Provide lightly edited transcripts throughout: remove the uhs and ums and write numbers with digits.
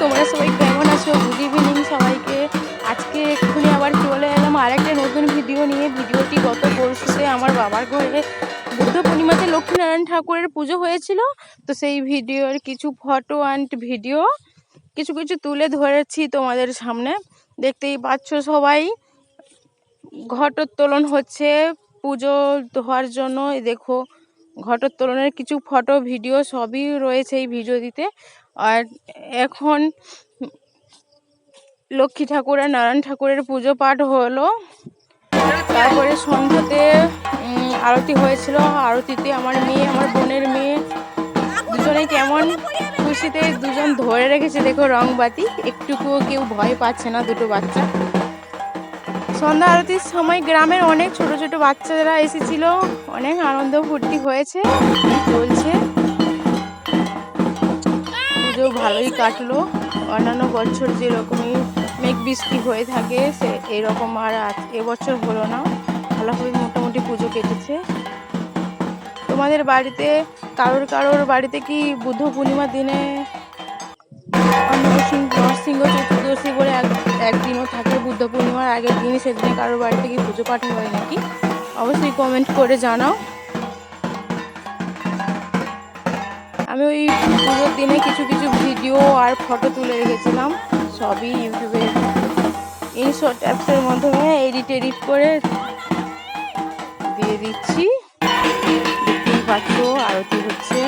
তোমরা সবাই কেমন আছো? গুড ইভিনিং সবাইকে। আজকে এক্ষুনি আবার চলে এলাম আরেকটা নতুন ভিডিও নিয়ে। ভিডিওটি গত পরশুতে আমার বাবার ঘরে বুদ্ধ পূর্ণিমাতে লক্ষ্মীনারায়ণ ঠাকুরের পুজো হয়েছিল, তো সেই ভিডিওর কিছু ফটো অ্যান্ড ভিডিও কিছু কিছু তুলে ধরেছি তোমাদের সামনে। দেখতেই পাচ্ছ সবাই ঘটোত্তোলন হচ্ছে পুজো হওয়ার জন্য। দেখো ঘটোত্তোলনের কিছু ফটো ভিডিও সবই রয়েছে এই ভিডিওটিতে। আর এখন লক্ষ্মী ঠাকুর আর নারায়ণ ঠাকুরের পুজো পাঠ হলো, তারপরে সন্ধ্যাতে আরতি হয়েছিল। আরতিতে আমার মেয়ে, আমার বোনের মেয়ে দুজনে কেমন খুশিতে দুজন ধরে রেখেছে দেখো রংবাতি, একটুকুও কেউ ভয় পাচ্ছে না। দুটো বাচ্চা সন্ধ্যা আরতির সময় গ্রামের অনেক ছোট ছোট বাচ্চারা এসেছিল, অনেক আনন্দ ফুর্তি হয়েছে, চলছে। পুজো ভালোই কাটলো। অন্যান্য বছর যেরকমই মেঘ বৃষ্টি হয়ে থাকে সে এরকম আর এবছর হলো না, ভালোভাবে মোটামুটি পুজো কেটেছে। তোমাদের বাড়িতে কারোর বাড়িতে কি বুদ্ধ পূর্ণিমার দিনে নরসিংহ চতুর্দশী বলে একদিনও থাকে বুদ্ধ পূর্ণিমার আগের দিন, সেদিনে কারোর বাড়িতে কি পুজো পাঠ হয় নাকি? অবশ্যই কমেন্ট করে জানাও। আমি ওই পুজোর দিনে কিছু কিছু ভিডিও আর ফটো তুলে রেখেছিলাম, সবই ইউটিউবে ইনশট অ্যাপসের মাধ্যমে এডিট করে দিয়ে দিচ্ছি। দেখতেই পাচ্ছ আরতি হচ্ছে।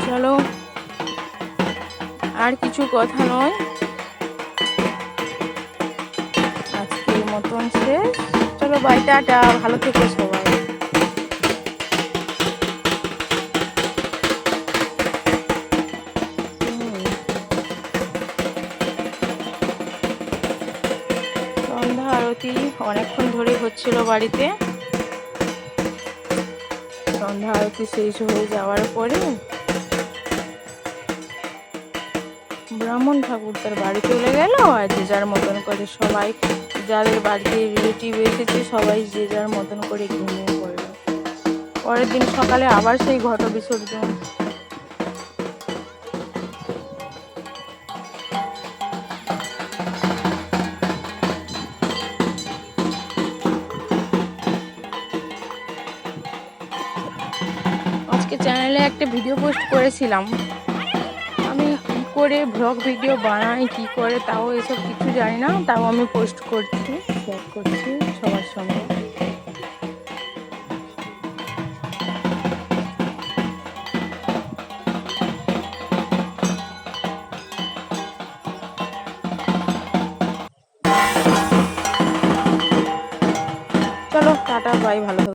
চলো আর কিছু কথা নয়, আজকের মতন শেষ। চলো বাই, টাটা, ভালো থেকো সবাই। সন্ধ্যা আরতি অনেকক্ষণ ধরে হচ্ছিল বাড়িতে। সন্ধ্যা আরতি শেষ হয়ে যাওয়ার পরে ব্রাহ্মণ ঠাকুর তার বাড়ি চলে গেল, আর যে যার মতন করে সবাই যাদের বাড়িতে রিলেটিভ এসেছে সবাই যে যার মতন করে ঘুমিয়ে পড়ল। পরের দিন সকালে আবার সেই ঘট বিসর্জন। আজকে চ্যানেলে একটা ভিডিও পোস্ট করেছিলাম, আমি কি করে ব্লগ ভিডিও বানাই কি করে তাও এসব কিছু জানি না, তাও আমি পোস্ট করছি, শেয়ার করছি সবার সঙ্গে। চলো টাটা বাই, ভালো থাকো।